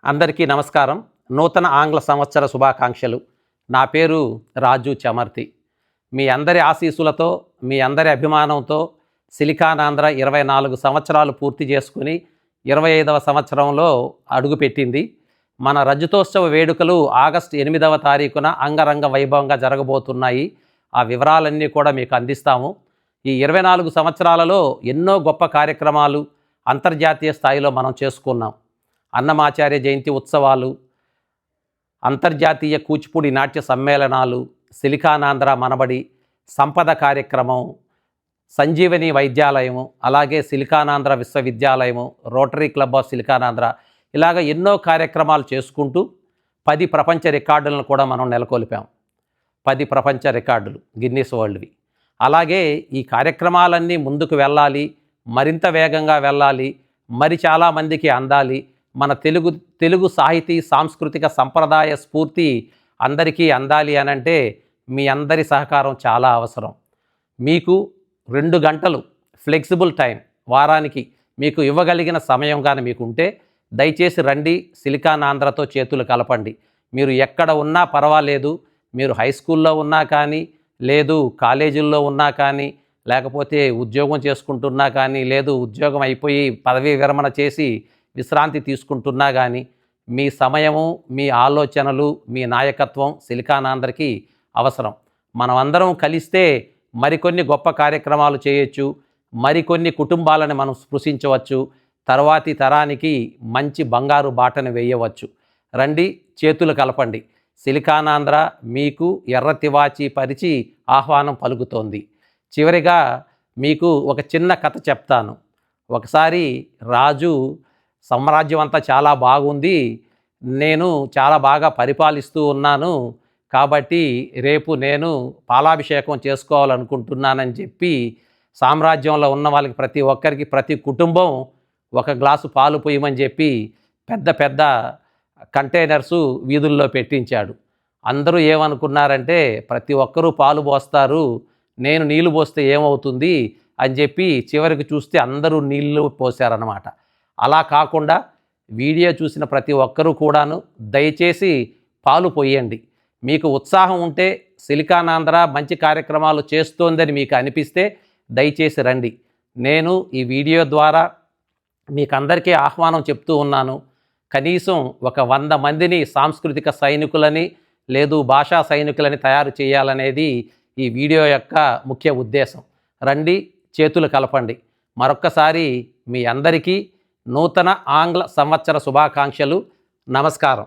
అందరికీ నమస్కారం. నూతన ఆంగ్ల సంవత్సర శుభాకాంక్షలు. నా పేరు రాజు చమర్తి. మీ అందరి ఆశీస్సులతో, మీ అందరి అభిమానంతో సిలికాన్ ఆంధ్ర 24 సంవత్సరాలు పూర్తి చేసుకుని 25వ సంవత్సరంలో అడుగుపెట్టింది. మన రజతోత్సవ వేడుకలు ఆగస్టు 8వ తారీఖున అంగరంగ వైభవంగా జరగబోతున్నాయి. ఆ వివరాలన్నీ కూడా మీకు అందిస్తాము. ఈ 24 సంవత్సరాలలో ఎన్నో గొప్ప కార్యక్రమాలు అంతర్జాతీయ స్థాయిలో మనం చేసుకున్నాం. అన్నమాచార్య జయంతి ఉత్సవాలు, అంతర్జాతీయ కూచిపూడి నాట్య సమ్మేళనాలు, సిలికాన్ ఆంధ్ర మనబడి, సంపద కార్యక్రమం, సంజీవని వైద్యాలయము, అలాగే సిలికాన్ ఆంధ్ర విశ్వవిద్యాలయము, rotary club of silicon Andhra, ఇలాగ ఎన్నో కార్యక్రమాలు చేసుకుంటూ 10 ప్రపంచ రికార్డులను కూడా మనం నెలకొల్పాం. 10 ప్రపంచ రికార్డులు గిన్నిస్ వరల్డ్వి. అలాగే ఈ కార్యక్రమాలన్నీ ముందుకు వెళ్ళాలి, మరింత వేగంగా వెళ్ళాలి, మరి చాలామందికి అందాలి. మన తెలుగు సాహితీ సాంస్కృతిక సంప్రదాయ స్ఫూర్తి అందరికీ అందాలి అనంటే మీ అందరి సహకారం చాలా అవసరం. మీకు 2 గంటలు ఫ్లెక్సిబుల్ టైం వారానికి మీకు ఇవ్వగలిగిన సమయం కానీ మీకు ఉంటే దయచేసి రండి, సిలికాన్ ఆంధ్రతో చేతులు కలపండి. మీరు ఎక్కడ ఉన్నా పర్వాలేదు. మీరు హై స్కూల్లో ఉన్నా కానీ, లేదు కాలేజీల్లో ఉన్నా కానీ, లేకపోతే ఉద్యోగం చేసుకుంటున్నా కానీ, లేదు ఉద్యోగం అయిపోయి పదవీ విరమణ చేసి విశ్రాంతి తీసుకుంటున్నా కానీ, మీ సమయము, మీ ఆలోచనలు, మీ నాయకత్వం సిలికాన్ ఆంధ్రకి అవసరం. మనమందరం కలిస్తే మరికొన్ని గొప్ప కార్యక్రమాలు చేయొచ్చు, మరికొన్ని కుటుంబాలను మనం స్పృశించవచ్చు, తర్వాతి తరానికి మంచి బంగారు బాటను వేయవచ్చు. రండి, చేతులు కలపండి. సిలికాన్ ఆంధ్ర మీకు ఎర్ర తివాచీ పరిచి ఆహ్వానం పలుకుతోంది. చివరిగా మీకు ఒక చిన్న కథ చెప్తాను. ఒకసారి రాజు సామ్రాజ్యం అంతా చాలా బాగుంది, నేను చాలా బాగా పరిపాలిస్తూ ఉన్నాను, కాబట్టి రేపు నేను పాలాభిషేకం చేసుకోవాలనుకుంటున్నానని చెప్పి సామ్రాజ్యంలో ఉన్న వాళ్ళకి ప్రతి ఒక్కరికి, ప్రతి కుటుంబం 1 గ్లాసు పాలు పోయమని చెప్పి పెద్ద పెద్ద కంటైనర్సు వీధుల్లో పెట్టించాడు. అందరూ ఏమనుకున్నారంటే ప్రతి ఒక్కరూ పాలు పోస్తారు, నేను నీళ్లు పోస్తే ఏమవుతుంది అని చెప్పి చివరికి చూస్తే అందరూ నీళ్లు పోసారన్నమాట. అలా కాకుండా వీడియో చూసిన ప్రతి ఒక్కరూ కూడాను దయచేసి పాలు పోయండి. మీకు ఉత్సాహం ఉంటే, సిలికాన్ ఆంధ్ర మంచి కార్యక్రమాలు చేస్తోందని మీకు అనిపిస్తే దయచేసి రండి. నేను ఈ వీడియో ద్వారా మీకందరికీ ఆహ్వానం చెప్తూ ఉన్నాను. కనీసం ఒక 100 మందిని సాంస్కృతిక సైనికులని, లేదు భాషా సైనికులని తయారు చేయాలనేది ఈ వీడియో యొక్క ముఖ్య ఉద్దేశం. రండి, చేతులు కలపండి. మరొక్కసారి మీ అందరికీ నూతన ఆంగ్ల సంవత్సర శుభాకాంక్షలు. నమస్కారం.